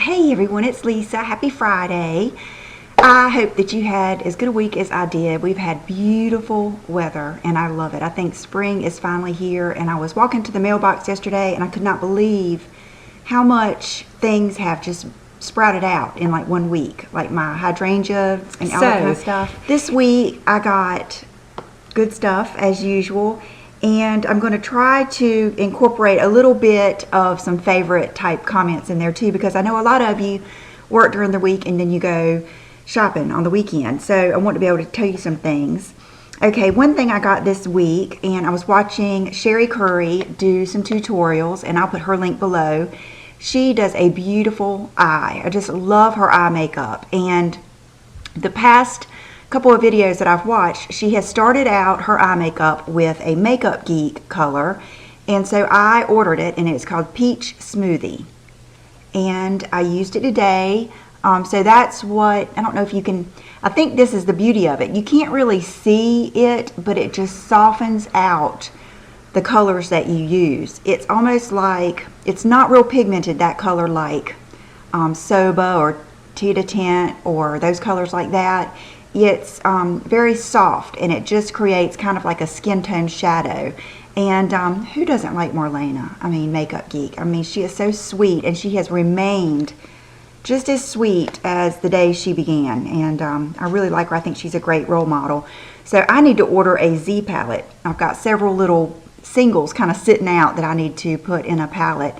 Hey everyone, it's Lisa. Happy Friday. I hope that you had as good a week as I did. We've had beautiful weather and I love it. I think spring is finally here, and I was walking to the mailbox yesterday and I could not believe how much things have just sprouted out in like 1 week, like my hydrangea and all that kind of stuff. This week I got good stuff as usual, and I'm going to try to incorporate a little bit of some favorite type comments in there too, because I know a lot of you work during the week and then you go shopping on the weekend, so I want to be able to tell you some things. Okay, one thing I got this week, and I was watching Sherry Curry do some tutorials, and I'll put her link below. She does a beautiful eye. I just love her eye makeup, and the past couple of videos that I've watched, she has started out her eye makeup with a MUGeek color, and so I ordered it, and it's called Peach Smoothie, and I used it today. So that's what, I don't know if you can, I think this is the beauty of it. You can't really see it, but it just softens out the colors that you use. It's almost like, it's not real pigmented, that color, like Soba or Tita Tint or those colors like that. It's very soft, and it just creates kind of like a skin tone shadow. And who doesn't like Marlena? I mean, Makeup Geek. I mean, she is so sweet, and she has remained just as sweet as the day she began. And I really like her. I think she's a great role model. So I need to order a Z palette. I've got several little singles kind of sitting out that I need to put in a palette.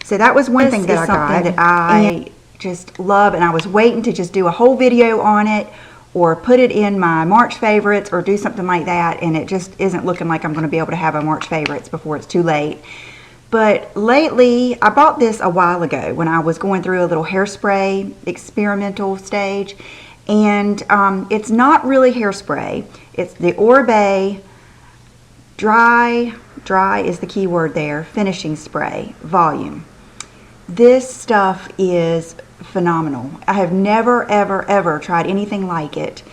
So that was one thing that I got that I just love, and I was waiting to just do a whole video on it, or put it in my March favorites, or do something like that, and it just isn't looking like I'm going to be able to have a March favorites before it's too late. But lately, I bought this a while ago when I was going through a little hairspray experimental stage, and it's not really hairspray. It's the Orbe dry is the key word there, finishing spray volume. This stuff is phenomenal. I have never ever tried anything like it,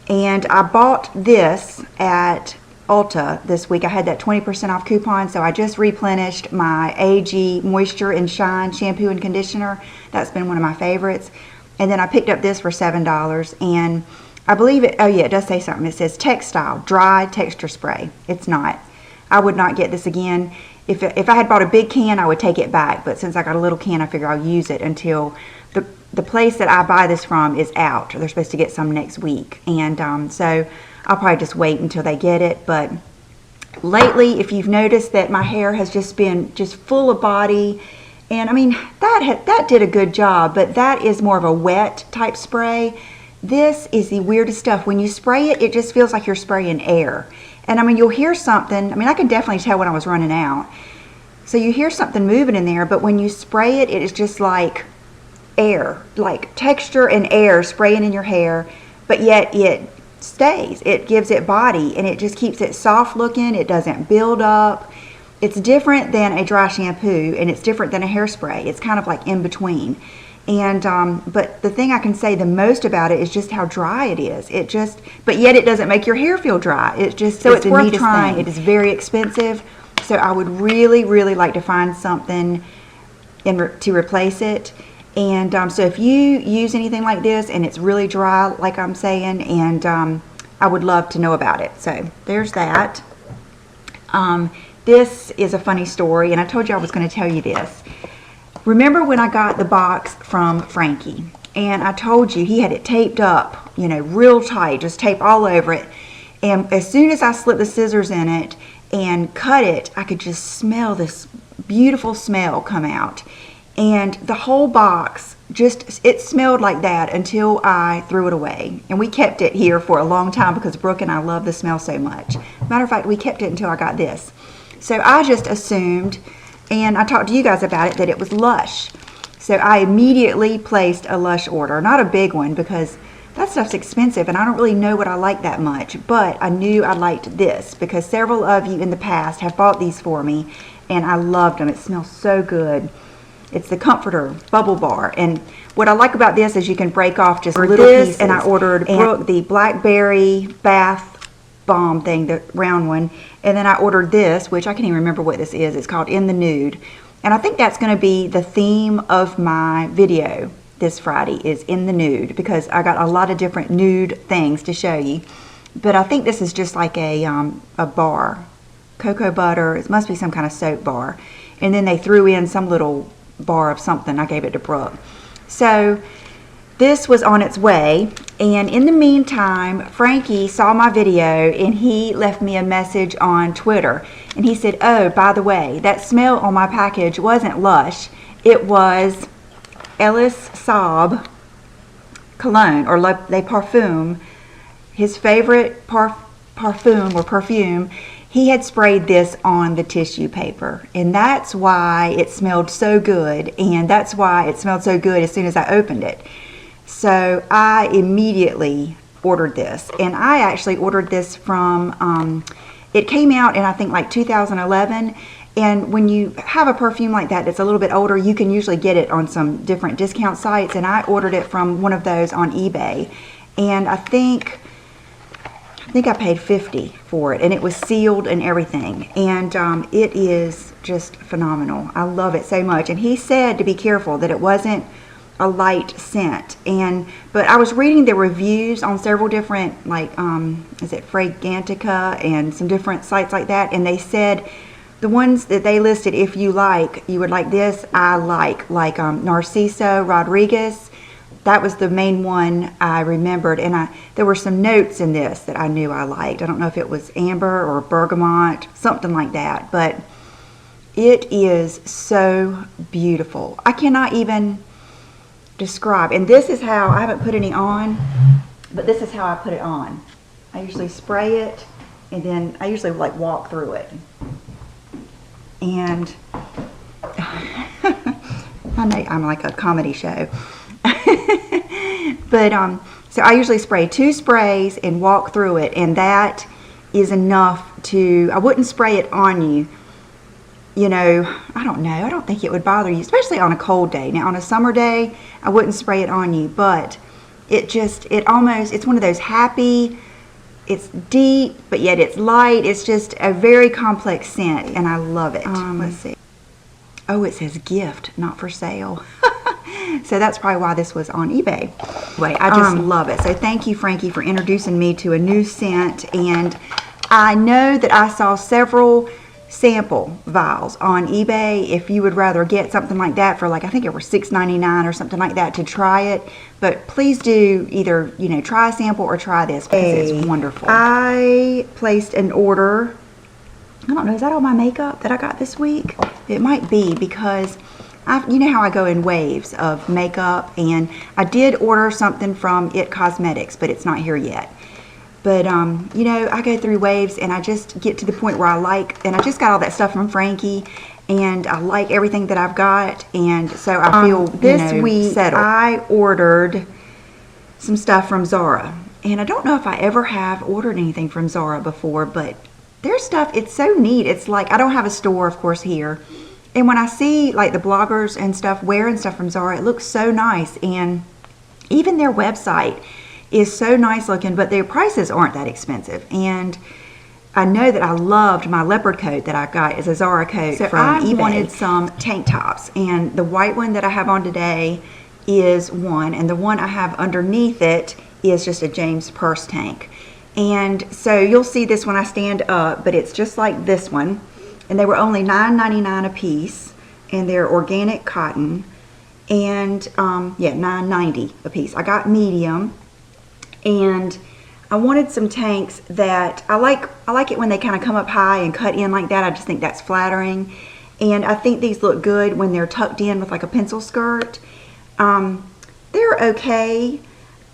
and I bought this at Ulta this week. I had that 20% off coupon, so I just replenished my AG Moisture and Shine shampoo and conditioner. That's been one of my favorites. And then I picked up this for $7, and I believe it, oh yeah, it does say something. It says textile dry texture spray. It's not. I would not get this again. If I had bought a big can, I would take it back, but since I got a little can, I figure I'll use it until the place that I buy this from is out. They're supposed to get some next week, and so I'll probably just wait until they get it. But lately, if you've noticed that my hair has just been full of body, and I mean, that did a good job, but that is more of a wet type spray. This is the weirdest stuff. When you spray it, it just feels like you're spraying air. And I mean, you'll hear something. I mean, I can definitely tell when I was running out. So you hear something moving in there, but when you spray it, it is just like air, like texture and air spraying in your hair, but yet it stays. It gives it body, and it just keeps it soft looking. It doesn't build up. It's different than a dry shampoo, and it's different than a hairspray. It's kind of like in between. And but the thing I can say the most about it is just how dry it is. It just, but yet it doesn't make your hair feel dry. It's just, so it's worth trying. It is very expensive, so I would really like to find something to replace it. And so if you use anything like this and it's really dry, like I'm saying, and I would love to know about it. So there's that. This is a funny story, and I told you I was going to tell you this. Remember when I got the box from Frankie, and I told you he had it taped up, you know, real tight, just tape all over it. And as soon as I slipped the scissors in it and cut it, I could just smell this beautiful smell come out. And the whole box, it smelled like that until I threw it away. And we kept it here for a long time because Brooke and I love the smell so much. Matter of fact, we kept it until I got this. So I just assumed, and I talked to you guys about it, that it was Lush. So I immediately placed a Lush order. Not a big one, because that stuff's expensive and I don't really know what I like that much. But I knew I liked this because several of you in the past have bought these for me, and I loved them. It smells so good. It's the Comforter Bubble Bar, and what I like about this is you can break off just little pieces. And I ordered Brooke the Blackberry Bath Bomb thing, the round one, and then I ordered this, which I can't even remember what this is. It's called In the Nude, and I think that's going to be the theme of my video this Friday is in the nude, because I got a lot of different nude things to show you. But I think this is just like a bar. Cocoa butter. It must be some kind of soap bar. And then they threw in some little bar of something. I gave it to Brooke. So this was on its way. And in the meantime, Frankie saw my video and he left me a message on Twitter. And he said, oh, by the way, that smell on my package wasn't Lush. It was Ellis Saab cologne, or Le Parfum. His favorite perfume. He had sprayed this on the tissue paper, and that's why it smelled so good, and that's why it smelled so good as soon as I opened it. So I immediately ordered this, and I actually ordered this from, it came out in I think like 2011, and when you have a perfume like that that's a little bit older, you can usually get it on some different discount sites, and I ordered it from one of those on eBay, and I think I paid $50 for it, and it was sealed and everything, and it is just phenomenal. I love it so much. And he said to be careful that it wasn't a light scent, but I was reading the reviews on several different, like is it Fragrantica and some different sites like that, and they said the ones that they listed, if you would like this, I like Narciso Rodriguez. That was the main one I remembered, and there were some notes in this that I knew I liked. I don't know if it was amber or bergamot, something like that, but it is so beautiful. I cannot even describe. And this is how, I haven't put any on, but this is how I put it on. I usually spray it, and then I usually like walk through it. And I'm like a comedy show. But so I usually spray 2 sprays and walk through it, and that is enough to, I wouldn't spray it on you, you know, I don't know, I don't think it would bother you, especially on a cold day. Now on a summer day, I wouldn't spray it on you, but it's one of those happy, it's deep, but yet it's light. It's just a very complex scent, and I love it. Let's see. Oh, it says gift, not for sale. So that's probably why this was on eBay. Anyway, I just love it. So thank you, Frankie, for introducing me to a new scent. And I know that I saw several sample vials on eBay. If you would rather get something like that for, like, I think it was $6.99 or something like that to try it. But please do either, you know, try a sample or try this, because it's wonderful. I placed an order. I don't know, is that all my makeup that I got this week? It might be, because you know how I go in waves of makeup, and I did order something from It Cosmetics, but it's not here yet. But, you know, I go through waves, and I just get to the point where and I just got all that stuff from Frankie, and I like everything that I've got, and so I feel, this week, settled. I ordered some stuff from Zara, and I don't know if I ever have ordered anything from Zara before, but their stuff, it's so neat. It's like, I don't have a store, of course, here. And when I see like the bloggers and stuff wearing stuff from Zara, it looks so nice. And even their website is so nice looking, but their prices aren't that expensive. And I know that I loved my leopard coat that I got as a Zara coat from eBay. I wanted some tank tops, and the white one that I have on today is one, and the one I have underneath it is just a James purse tank. And so you'll see this when I stand up, but it's just like this one. And they were only $9.99 a piece, and they're organic cotton, and yeah, $9.90 a piece. I got medium, and I wanted some tanks that I like it when they kind of come up high and cut in like that. I just think that's flattering, and I think these look good when they're tucked in with like a pencil skirt. They're okay.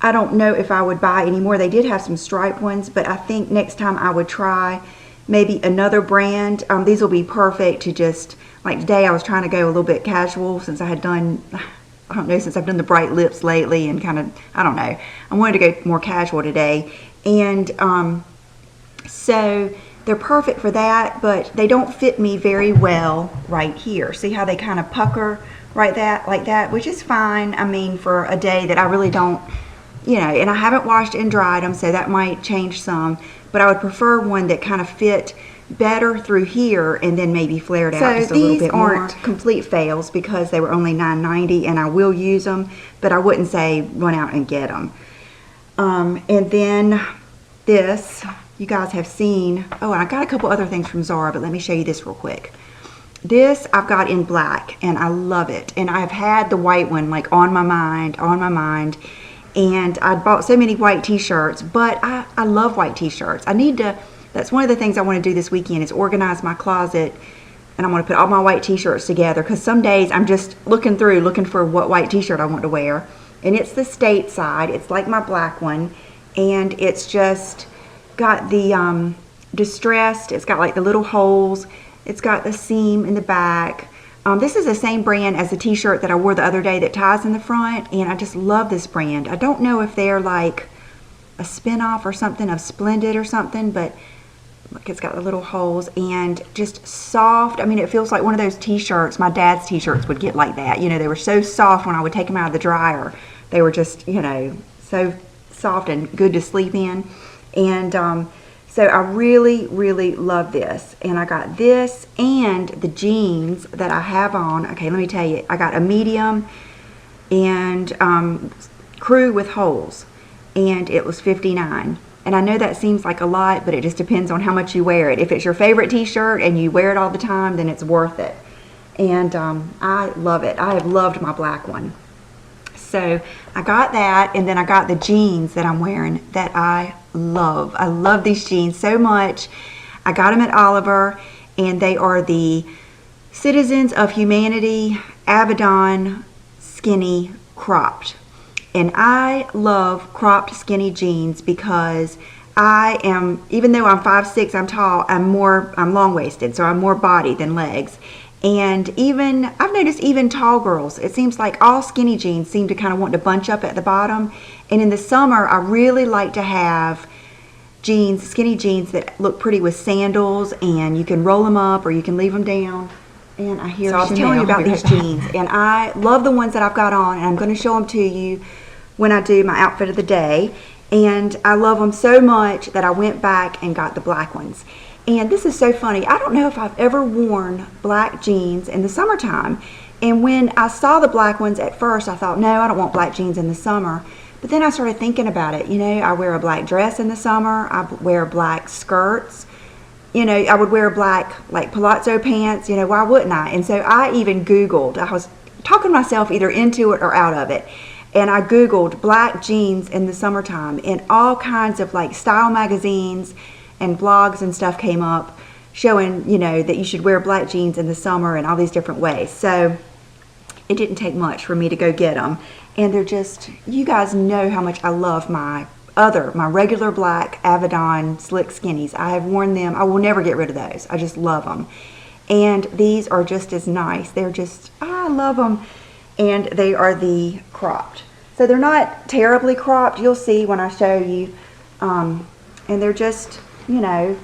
I don't know if I would buy any more. They did have some striped ones, but I think next time I would try maybe another brand. These will be perfect to just, like today I was trying to go a little bit casual since I had done, I don't know, since I've done the bright lips lately, and kind of, I don't know, I wanted to go more casual today. And so they're perfect for that, but they don't fit me very well right here. See how they kind of pucker like that, which is fine. I mean, for a day that I really don't, you know, and I haven't washed and dried them, so that might change some. But I would prefer one that kind of fit better through here and then maybe flared out just a little bit more. So these aren't complete fails because they were only $9.90 and I will use them, but I wouldn't say run out and get them. And then this, you guys have seen, oh, and I got a couple other things from Zara, but let me show you this real quick. This I've got in black and I love it. And I've had the white one like on my mind. And I bought so many white t-shirts, but I love white t-shirts. That's one of the things I want to do this weekend is organize my closet. And I want to put all my white t-shirts together because some days I'm just looking for what white t-shirt I want to wear. And it's the Stateside. It's like my black one. And it's just got the distressed. It's got like the little holes. It's got the seam in the back. This is the same brand as the t-shirt that I wore the other day that ties in the front, and I just love this brand. I don't know if they're like a spin-off or something of Splendid or something, but look, it's got the little holes and just soft. I mean, it feels like one of those t-shirts, my dad's t-shirts would get like that. You know, they were so soft when I would take them out of the dryer. They were just, you know, so soft and good to sleep in. And so I really, really love this. And I got this and the jeans that I have on. Okay, let me tell you. I got a medium and crew with holes. And it was $59. And I know that seems like a lot, but it just depends on how much you wear it. If it's your favorite t-shirt and you wear it all the time, then it's worth it. And I love it. I have loved my black one. So I got that, and then I got the jeans that I'm wearing that I love. I love these jeans so much. I got them at Oliver, and they are the Citizens of Humanity Abaddon Skinny Cropped. And I love cropped skinny jeans because I am, even though I'm 5'6", I'm tall, I'm long-waisted, so I'm more body than legs. And even, I've noticed even tall girls, it seems like all skinny jeans seem to kind of want to bunch up at the bottom. And in the summer, I really like to have jeans, skinny jeans that look pretty with sandals, and you can roll them up or you can leave them down. And I hear, so I was telling you about these jeans, and I love the ones that I've got on, and I'm going to show them to you when I do my outfit of the day. And I love them so much that I went back and got the black ones. And this is so funny. I don't know if I've ever worn black jeans in the summertime. And when I saw the black ones at first, I thought, no, I don't want black jeans in the summer. But then I started thinking about it. You know, I wear a black dress in the summer. I wear black skirts. You know, I would wear black, like, palazzo pants. You know, why wouldn't I? And so I even Googled. I was talking myself either into it or out of it. And I Googled black jeans in the summertime. And all kinds of, like, style magazines and blogs and stuff came up showing, you know, that you should wear black jeans in the summer and all these different ways. So it didn't take much for me to go get them. And they're just, you guys know how much I love my regular black Abaddon slick skinnies. I have worn them. I will never get rid of those. I just love them. And these are just as nice. They're just, I love them. And they are the cropped. So they're not terribly cropped. You'll see when I show you. And they're just, you know,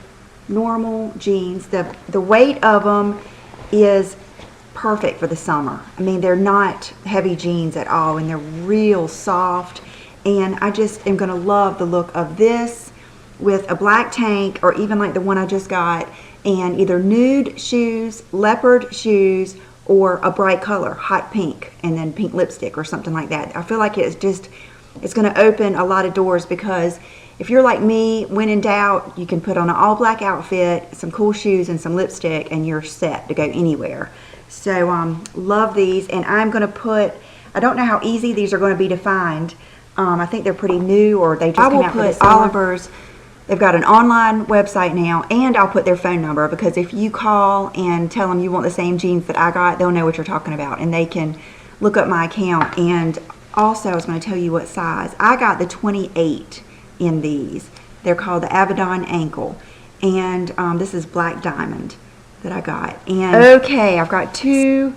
normal jeans. The weight of them is perfect for the summer. I mean, they're not heavy jeans at all, and they're real soft. And I just am going to love the look of this with a black tank, or even like the one I just got, and either nude shoes, leopard shoes, or a bright color, hot pink, and then pink lipstick or something like that. I feel like it's going to open a lot of doors, because if you're like me, when in doubt, you can put on an all black outfit, some cool shoes, and some lipstick, and you're set to go anywhere. So love these. And I'm going to put, I don't know how easy these are going to be to find. I think they're pretty new, or they just came out for the summer. Oliver's, they've got an online website now, and I'll put their phone number, because if you call and tell them you want the same jeans that I got, they'll know what you're talking about, and they can look up my account. And also, I was going to tell you what size. I got the 28 in these. They're called the Abaddon Ankle, and this is Black Diamond that I got. And okay, I've got two,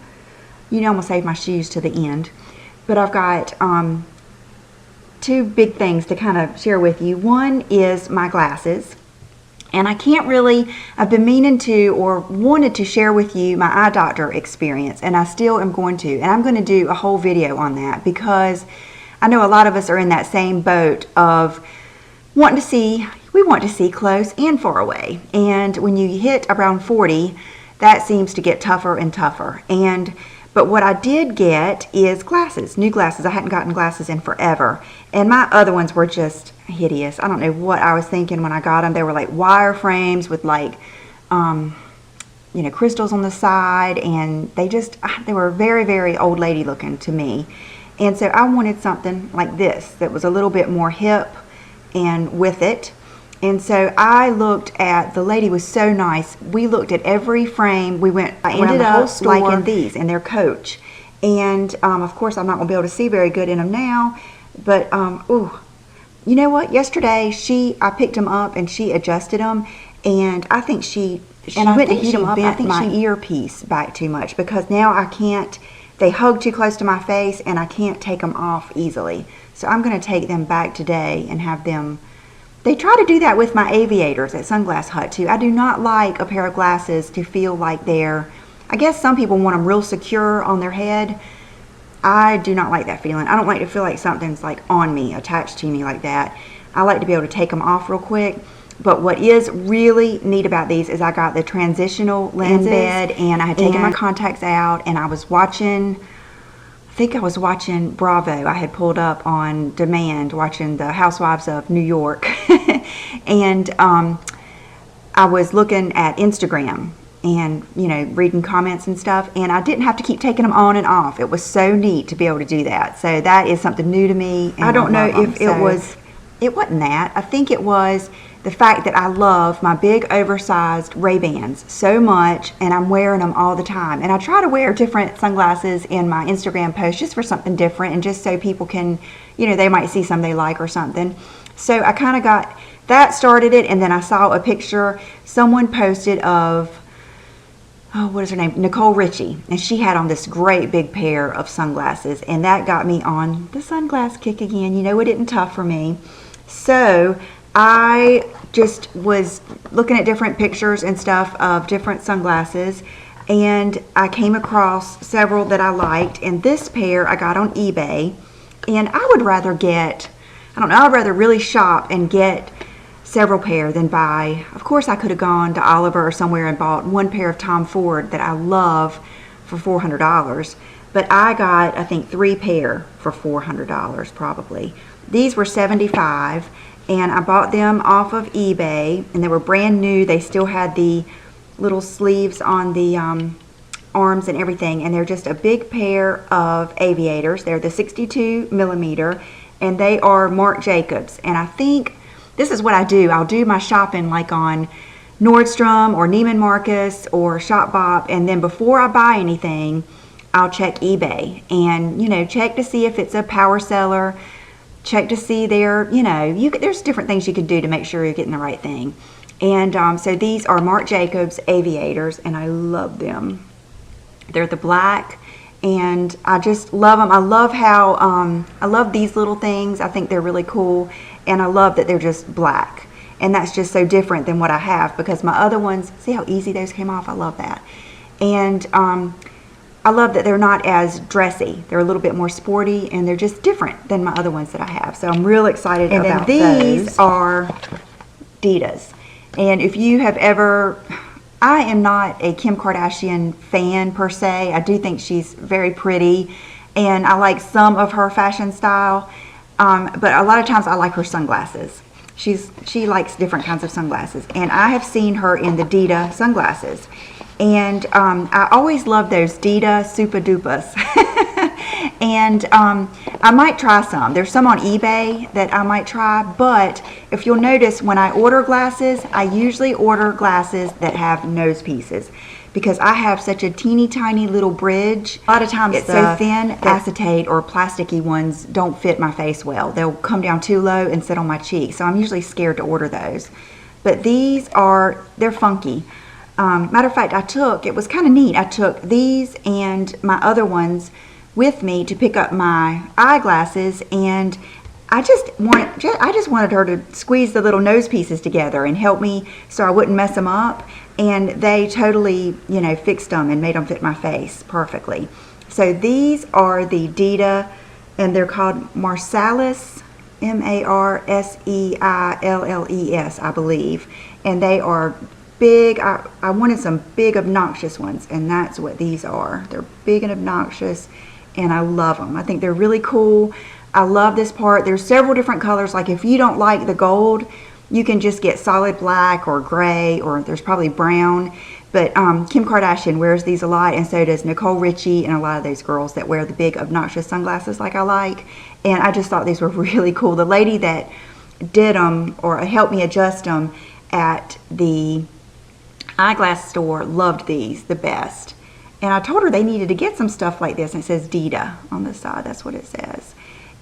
you know, I'm gonna save my shoes to the end, but I've got two big things to kind of share with you. One is my glasses, and I've been meaning to, or wanted to share with you my eye doctor experience, and I still am going to, and I'm going to do a whole video on that, because I know a lot of us are in that same boat of wanting to see we want to see close and far away. And when you hit around 40, that seems to get tougher and tougher. But what I did get is glasses, new glasses. I hadn't gotten glasses in forever. And my other ones were just hideous. I don't know what I was thinking when I got them. They were like wire frames with like, you know, crystals on the side. And they were very, very old lady looking to me. And so I wanted something like this that was a little bit more hip and with it. And so I looked at, the lady was so nice. We looked at every frame. I ended up liking these and their Coach. And of course, I'm not going to be able to see very good in them now. But, ooh, you know what? Yesterday, I picked them up and she adjusted them. And I think she went to heat them up. I think my earpiece back too much because now I can't, they hug too close to my face and I can't take them off easily. So I'm going to take them back today and have them. They try to do that with my aviators at Sunglass Hut too. I do not like a pair of glasses to feel like they're, I guess some people want them real secure on their head. I do not like that feeling. I don't like to feel like something's like on me, attached to me like that. I like to be able to take them off real quick. But what is really neat about these is I got the transitional lenses in bed and I had taken my contacts out and I was watching, I think I was watching Bravo. I had pulled up on demand watching the Housewives of New York. And I was looking at Instagram and, you know, reading comments and stuff. And I didn't have to keep taking them on and off. It was so neat to be able to do that. So that is something new to me. I don't know if it wasn't that. I think it was the fact that I love my big oversized Ray-Bans so much and I'm wearing them all the time. And I try to wear different sunglasses in my Instagram posts just for something different and just so people can, you know, they might see some they like or something. So I kind of got, that started it, and then I saw a picture someone posted of, oh, what is her name? Nicole Richie. And she had on this great big pair of sunglasses and that got me on the sunglass kick again. You know, it isn't tough for me. So I just was looking at different pictures and stuff of different sunglasses and I came across several that I liked, and this pair I got on eBay. And I would rather get, I don't know, I'd rather really shop and get several pair than buy. Of course I could have gone to Oliver or somewhere and bought one pair of Tom Ford that I love for $400, but I got, I think, 3 pair for $400 probably. These were $75. And I bought them off of eBay, and they were brand new. They still had the little sleeves on the arms and everything, and they're just a big pair of aviators. They're the 62 millimeter, and they are Marc Jacobs. And I think this is what I do. I'll do my shopping like on Nordstrom or Neiman Marcus or Shopbop, and then before I buy anything, I'll check eBay and, you know, check to see if it's a power seller. Check to see their, you know, there's different things you can do to make sure you're getting the right thing. And so these are Marc Jacobs aviators, and I love them. They're the black, and I just love them. I love how, I love these little things. I think they're really cool, and I love that they're just black. And that's just so different than what I have, because my other ones, see how easy those came off? I love that. And I love that they're not as dressy. They're a little bit more sporty, and they're just different than my other ones that I have. So I'm real excited about those. And these are Adidas. And if you have ever, I am not a Kim Kardashian fan per se. I do think she's very pretty, and I like some of her fashion style. But a lot of times I like her sunglasses. She likes different kinds of sunglasses, and I have seen her in the Dita sunglasses. And I always love those Dita Super Dupas. And I might try some. There's some on eBay that I might try, but if you'll notice, when I order glasses, I usually order glasses that have nose pieces, because I have such a teeny tiny little bridge. A lot of times it's so thin, acetate or plasticky ones don't fit my face well. They'll come down too low and sit on my cheek, so I'm usually scared to order those. But these are, they're funky. Matter of fact, it was kind of neat. I took these and my other ones with me to pick up my eyeglasses, and I just wanted her to squeeze the little nose pieces together and help me so I wouldn't mess them up. And they totally, you know, fixed them and made them fit my face perfectly. So these are the Dita, and they're called Marsalis, Marseilles, I believe. And they are big. I wanted some big obnoxious ones, and that's what these are. They're big and obnoxious, and I love them. I think they're really cool. I love this part. There's several different colors. Like if you don't like the gold, you can just get solid black or gray, or there's probably brown. But Kim Kardashian wears these a lot, and so does Nicole Richie and a lot of those girls that wear the big obnoxious sunglasses like I like. And I just thought these were really cool. The lady that did them or helped me adjust them at the eyeglass store loved these the best. And I told her they needed to get some stuff like this, and it says Dita on the side. That's what it says.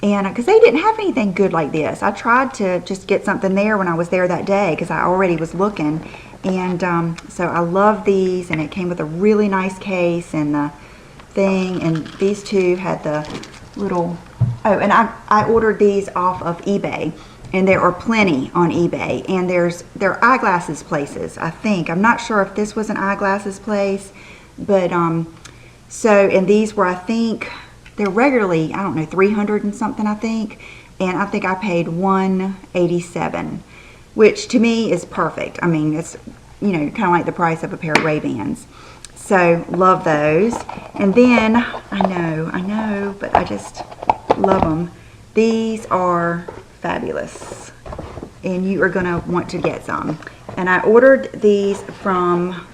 And because they didn't have anything good like this, I tried to just get something there when I was there that day because I already was looking. And so I love these, and it came with a really nice case and the thing. And these two had the little, oh, and I ordered these off of eBay, and there are plenty on eBay. And they're eyeglasses places, I think. I'm not sure if this was an eyeglasses place, but so, and these were, I think, they're regularly, I don't know, 300 and something, I think. And I think I paid $187, which to me is perfect. I mean, it's, you know, kind of like the price of a pair of Ray-Bans. So, love those. And then, I know, but I just love them. These are fabulous. And you are going to want to get some. And I ordered these from,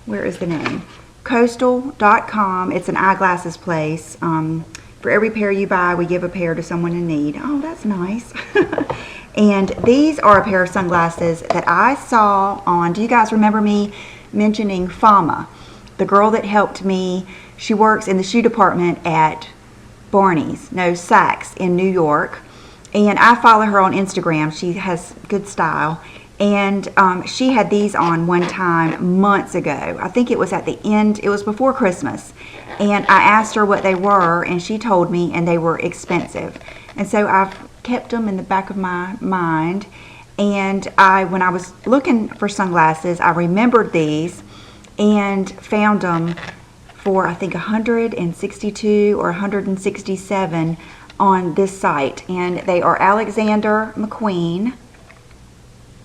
where is the name? Coastal.com. It's an eyeglasses place. For every pair you buy, we give a pair to someone in need. Oh, that's nice. And these are a pair of sunglasses that I saw on, do you guys remember me mentioning Fama? The girl that helped me, she works in the shoe department at Saks in New York. And I follow her on Instagram. She has good style. And she had these on one time months ago. I think it was at the end, it was before Christmas. And I asked her what they were, and she told me, and they were expensive. And so I've kept them in the back of my mind. And when I was looking for sunglasses, I remembered these and found them for, I think, $162 or $167 on this site. And they are Alexander McQueen.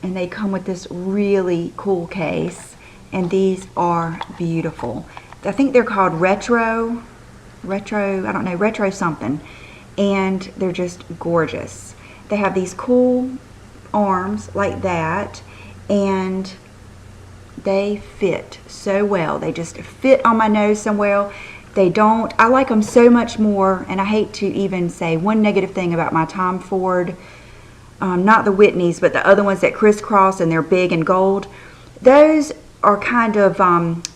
And they come with this really cool case, and these are beautiful. I think they're called retro something, and they're just gorgeous. They have these cool arms like that, and they fit so well. They just fit on my nose so well. I like them so much more, and I hate to even say one negative thing about my Tom Ford, not the Whitneys, but the other ones that crisscross and they're big and gold. Those are kind of,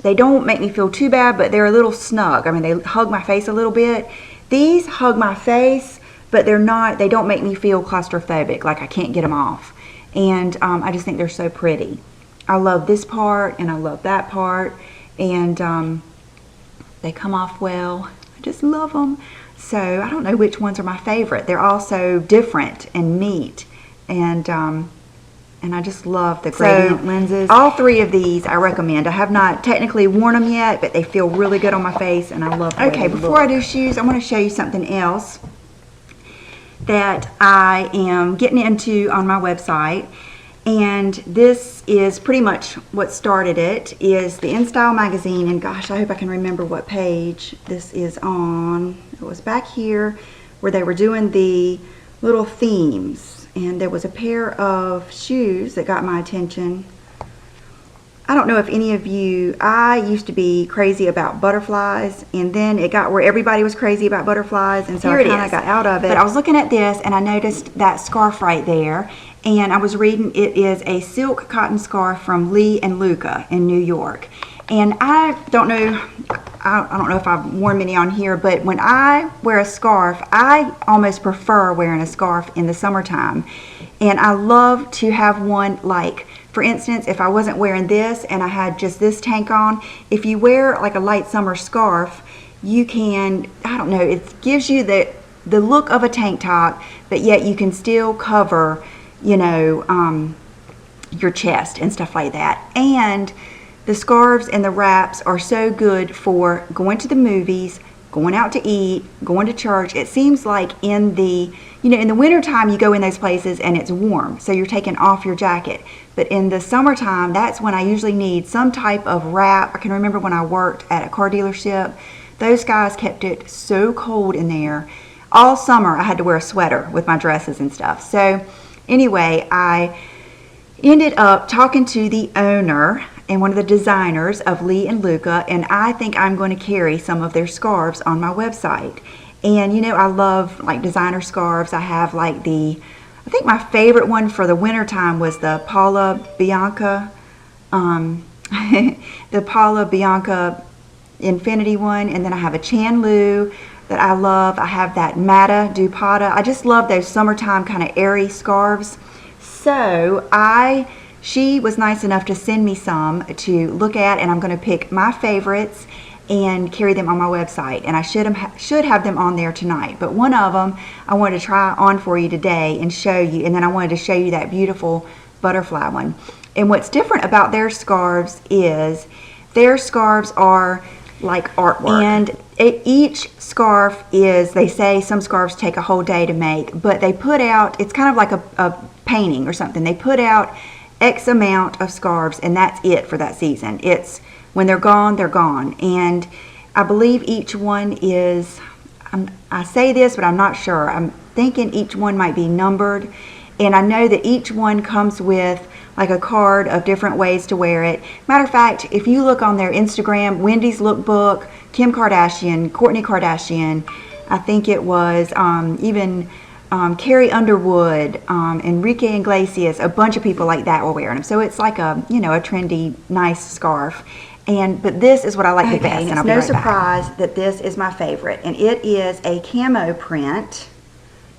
they don't make me feel too bad, but they're a little snug. I mean, they hug my face a little bit. These hug my face, but they don't make me feel claustrophobic, like I can't get them off. And I just think they're so pretty. I love this part, and I love that part, and they come off well. I just love them. So I don't know which ones are my favorite. They're all so different and neat. And I just love the gradient lenses. All three of these I recommend. I have not technically worn them yet, but they feel really good on my face, and I love them. Okay, before I do shoes, I want to show you something else that I am getting into on my website. And this is pretty much what started it, is the InStyle magazine. And gosh, I hope I can remember what page this is on. It was back here where they were doing the little themes. And there was a pair of shoes that got my attention. I don't know if any of you, I used to be crazy about butterflies, and then it got where everybody was crazy about butterflies, and so I kind of got out of it. But I was looking at this, and I noticed that scarf right there, and I was reading, it is a silk cotton scarf from Leigh and Luca in New York. And I don't know if I've worn many on here, but when I wear a scarf, I almost prefer wearing a scarf in the summertime. And I love to have one, like, for instance, if I wasn't wearing this and I had just this tank on, if you wear like a light summer scarf, you can, I don't know, it gives you the look of a tank top, but yet you can still cover, you know, your chest and stuff like that. And the scarves and the wraps are so good for going to the movies, going out to eat, going to church. It seems like in the, in the wintertime you go in those places and it's warm, so you're taking off your jacket. But in the summertime, that's when I usually need some type of wrap. I can remember when I worked at a car dealership, those guys kept it so cold in there. All summer I had to wear a sweater with my dresses and stuff. So anyway, I ended up talking to the owner and one of the designers of Leigh Luca, and I think I'm going to carry some of their scarves on my website. And I love like designer scarves. I have like I think my favorite one for the winter time was the Paula Bianca, the Paula Bianca Infinity one, and then I have a Chandlu that I love. I have that Matta Dupata. I just love those summertime kind of airy scarves. So she was nice enough to send me some to look at, and I'm going to pick my favorites and carry them on my website. And I should have them on there tonight. But one of them I wanted to try on for you today and show you, and then I wanted to show you that beautiful butterfly one. And what's different about their scarves is their scarves are like artwork. And each scarf is, they say some scarves take a whole day to make, but they put out, it's kind of like a painting or something. They put out X amount of scarves, and that's it for that season. It's when they're gone, they're gone. And I believe each one is, I say this, but I'm not sure. I'm thinking each one might be numbered. And I know that each one comes with like a card of different ways to wear it. Matter of fact, if you look on their Instagram, Wendy's Lookbook, Kim Kardashian, Kourtney Kardashian, I think it was even Carrie Underwood, Enrique Iglesias, a bunch of people like that were wearing them. So it's like a, a trendy, nice scarf. But this is what I like the best, and I'll be right back. It's no surprise that this is my favorite, and it is a camo print.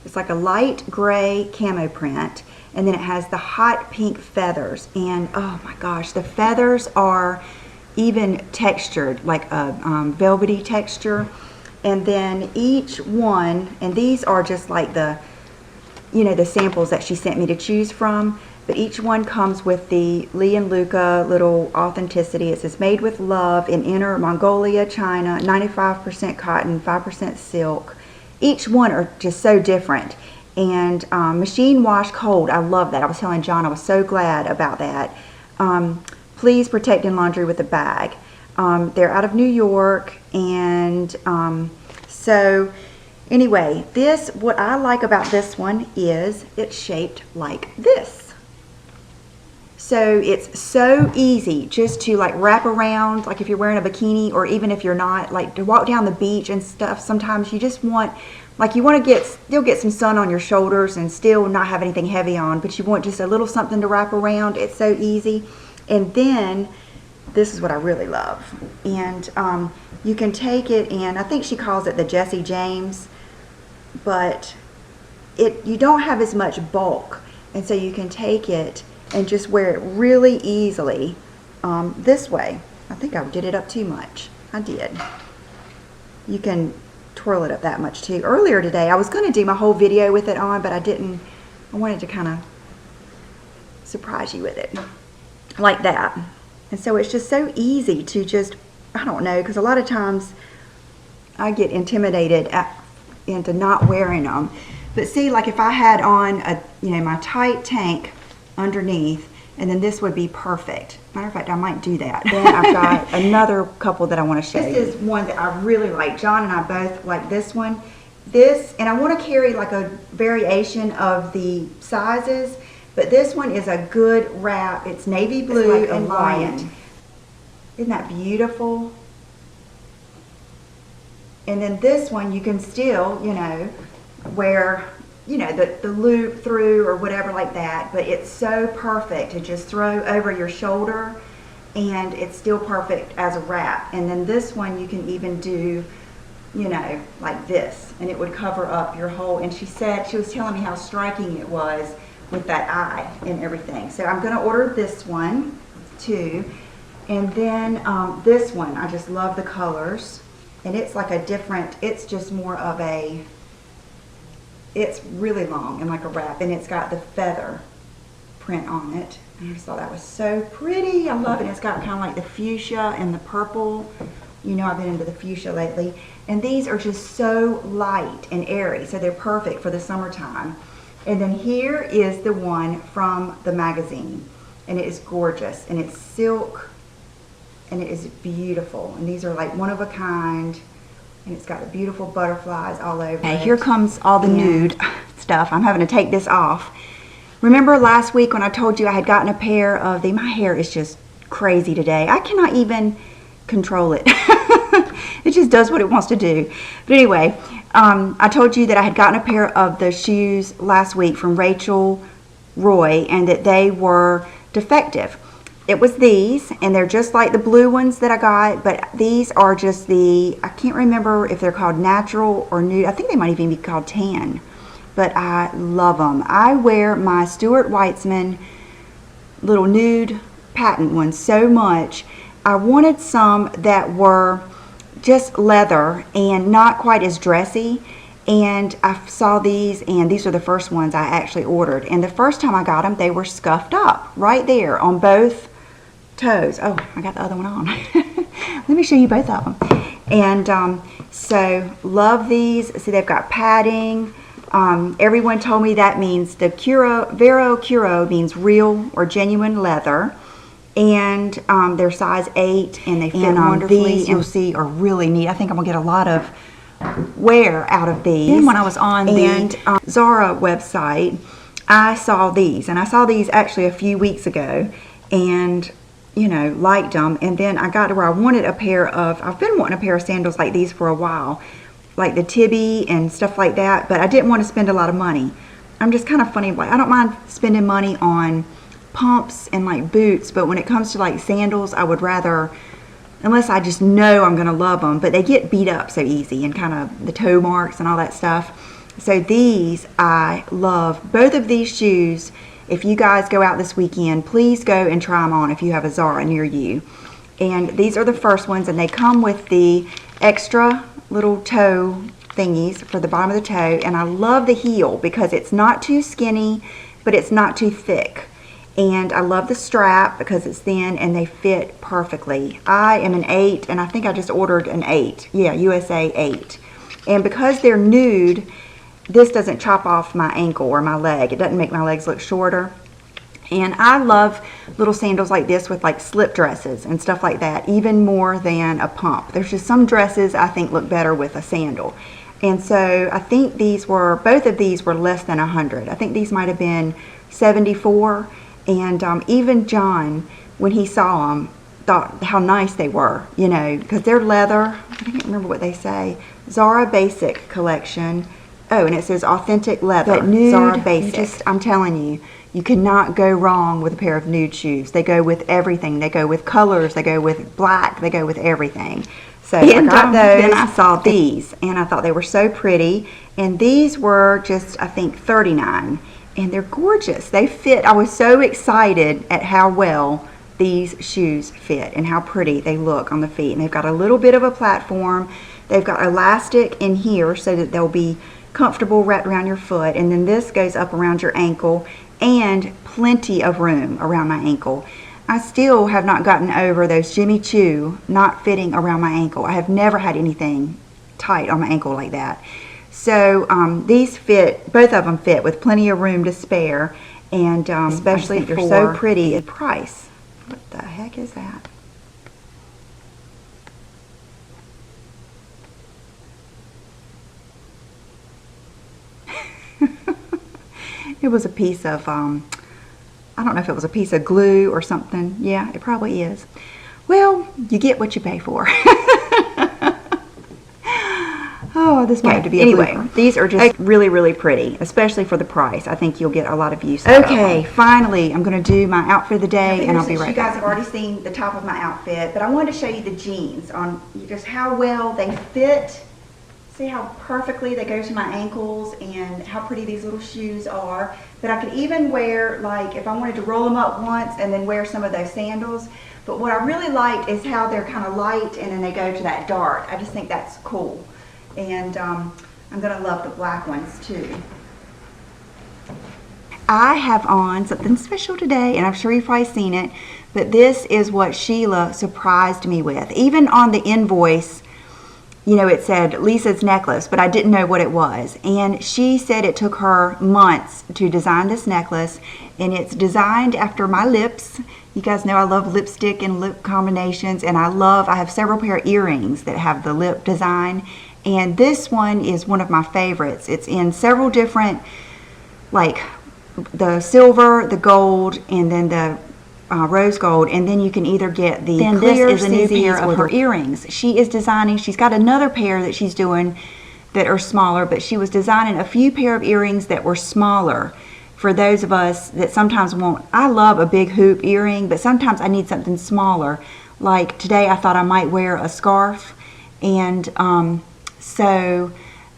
It's like a light gray camo print, and then it has the hot pink feathers. And oh my gosh, the feathers are even textured, like a velvety texture. And then each one, and these are just like the samples that she sent me to choose from, but each one comes with the Leigh Luca little authenticity. It says made with love in Inner Mongolia, China, 95% cotton, 5% silk. Each one are just so different. And machine wash cold, I love that. I was telling John I was so glad about that. Please protect in laundry with a bag. They're out of New York, and so anyway, what I like about this one is it's shaped like this. So it's so easy just to like wrap around, like if you're wearing a bikini, or even if you're not, like to walk down the beach and stuff. Sometimes you just want, like you want to still get some sun on your shoulders and still not have anything heavy on, but you want just a little something to wrap around. It's so easy. And then this is what I really love. And you can take it, and I think she calls it the Jesse James, but you don't have as much bulk, and so you can take it and just wear it really easily this way. I think I did it up too much. I did. You can twirl it up that much too. Earlier today I was going to do my whole video with it on, but I didn't. I wanted to kind of surprise you with it like that. And so it's just so easy to just, I don't know, because a lot of times I get intimidated into not wearing them. But see, like if I had on my tight tank underneath, and then this would be perfect. Matter of fact, I might do that. Then I've got another couple that I want to show you. This is one that I really like. John and I both like this one. And I want to carry like a variation of the sizes, but this one is a good wrap. It's navy blue and white. Isn't that beautiful? And then this one you can still, wear, the loop through or whatever like that, but it's so perfect to just throw over your shoulder, and it's still perfect as a wrap. And then this one you can even do, like this, and it would cover up your whole, and she was telling me how striking it was with that eye and everything. So I'm going to order this one too. And then this one, I just love the colors, and it's like a different, it's just more of a, it's really long and like a wrap, and it's got the feather print on it. And I just thought that was so pretty. I love it. It's got kind of like the fuchsia and the purple You know I've been into the fuchsia lately. And these are just so light and airy, so they're perfect for the summertime. And then here is the one from the magazine. And it is gorgeous. And it's silk. And it is beautiful. And these are like one of a kind. And it's got the beautiful butterflies all over it. Here comes all the nude stuff. I'm having to take this off. Remember last week when I told you I had gotten a pair of my hair is just crazy today. I cannot even control it. It just does what it wants to do. But anyway, I told you that I had gotten a pair of the shoes last week from Rachel Roy and that they were defective. It was these, and they're just like the blue ones that I got, but these are just I can't remember if they're called natural or nude. I think they might even be called tan, but I love them. I wear my Stuart Weitzman little nude patent ones so much. I wanted some that were just leather and not quite as dressy, and I saw these, and these are the first ones I actually ordered. And the first time I got them, they were scuffed up right there on both toes. Oh, I got the other one on. Let me show you both of them. And so love these. See, they've got padding. Everyone told me that means the Vero Curo means real or genuine leather. And they're size 8, and they fit wonderfully. These you'll see are really neat. I think I'm gonna get a lot of wear out of these. Then when I was on the Zara website, I saw these, and I saw these actually a few weeks ago, and you know, liked them. And then I got to where I wanted a pair of, I've been wanting a pair of sandals like these for a while, like the Tibby and stuff like that, but I didn't want to spend a lot of money. I'm just kind of funny, like I don't mind spending money on pumps and like boots, but when it comes to like sandals, I would rather, unless I just know I'm gonna love them, but they get beat up so easy, and kind of the toe marks and all that stuff. So these, I love. Both of these shoes, if you guys go out this weekend, please go and try them on if you have a Zara near you. And these are the first ones, and they come with the extra little toe thingies for the bottom of the toe. And I love the heel because it's not too skinny, but it's not too thick. And I love the strap because it's thin and they fit perfectly. I am an 8, and I think I just ordered an 8. Yeah, USA 8. And because they're nude, this doesn't chop off my ankle or my leg. It doesn't make my legs look shorter. And I love little sandals like this with like slip dresses and stuff like that, even more than a pump. There's just some dresses I think look better with a sandal. And so I think both of these were less than 100. I think these might have been 74. And even John, when he saw them, thought how nice they were, you know, because they're leather. I can't remember what they say. Zara Basic Collection. Oh, and it says authentic leather. But nude, Zara Basic. I'm telling you, you cannot go wrong with a pair of nude shoes. They go with everything. They go with colors. They go with black. They go with everything. So I got those. Then I saw these, and I thought they were so pretty. And these were just, I think, $39. And they're gorgeous. They fit. I was so excited at how well these shoes fit and how pretty they look on the feet. And they've got a little bit of a platform. They've got elastic in here so that they'll be comfortable wrapped around your foot. And then this goes up around your ankle, and plenty of room around my ankle. I still have not gotten over those Jimmy Choo not fitting around my ankle. I have never had anything tight on my ankle like that. So these fit, both of them fit with plenty of room to spare, and especially they're so pretty at price. What the heck is that? It was a piece of, I don't know if it was a piece of glue or something. Yeah, it probably is. Well, you get what you pay for. Oh, this might have to be a blooper. These are just really, really pretty, especially for the price. I think you'll get a lot of use out of them. Okay, finally, I'm going to do my outfit of the day, and I'll be right back. You guys have already seen the top of my outfit, but I wanted to show you the jeans on just how well they fit. See how perfectly they go to my ankles and how pretty these little shoes are. But I could even wear, like, if I wanted to roll them up once and then wear some of those sandals. But what I really liked is how they're kind of light and then they go to that dark. I just think that's cool. And I'm going to love the black ones too. I have on something special today, and I'm sure you've probably seen it. But this is what Sheila surprised me with. Even on the invoice, you know, it said Lisa's necklace, but I didn't know what it was. And she said it took her months to design this necklace, and it's designed after my lips. You guys know I love lipstick and lip combinations, and I have several pair of earrings that have the lip design, and this one is one of my favorites. It's in several different, like the silver, the gold, and then the rose gold, and then you can either get the clear. This is a new pair of her earrings. She is designing, she's got another pair that she's doing that are smaller, but she was designing a few pair of earrings that were smaller for those of us that sometimes want, I love a big hoop earring, but sometimes I need something smaller. Like today I thought I might wear a scarf, and so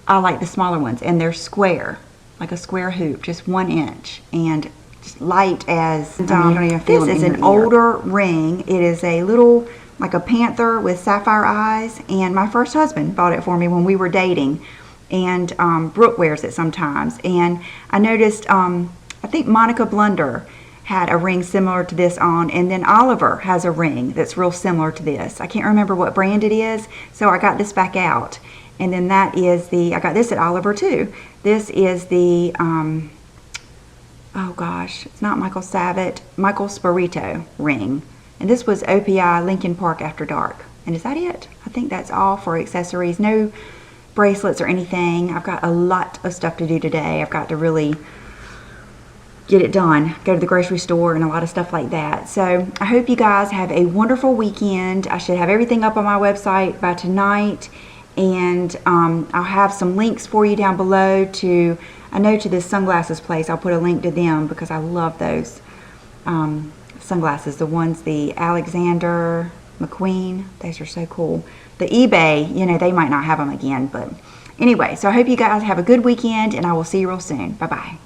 I like the smaller ones, and they're square, like a square hoop, just 1 inch, and light as you don't even feel. This is an older ring. It is a little, like a panther with sapphire eyes, and my first husband bought it for me when we were dating, and Brooke wears it sometimes. And I noticed I think Monica Blunder had a ring similar to this on, and then Oliver has a ring that's real similar to this. I can't remember what brand it is, so I got this back out. And then that is the, I got this at Oliver too. This is the oh gosh, it's not Michael Savitt, Michael Spirito ring. And this was OPI Lincoln Park After Dark. And is that it? I think that's all for accessories. No bracelets or anything. I've got a lot of stuff to do today. I've got to really get it done. Go to the grocery store and a lot of stuff like that. So I hope you guys have a wonderful weekend. I should have everything up on my website by tonight. And I'll have some links for you down below to, I know to this sunglasses place. I'll put a link to them because I love those sunglasses. The ones, the Alexander McQueen, those are so cool. The eBay, you know, they might not have them again. But anyway, so I hope you guys have a good weekend, and I will see you real soon. Bye-bye.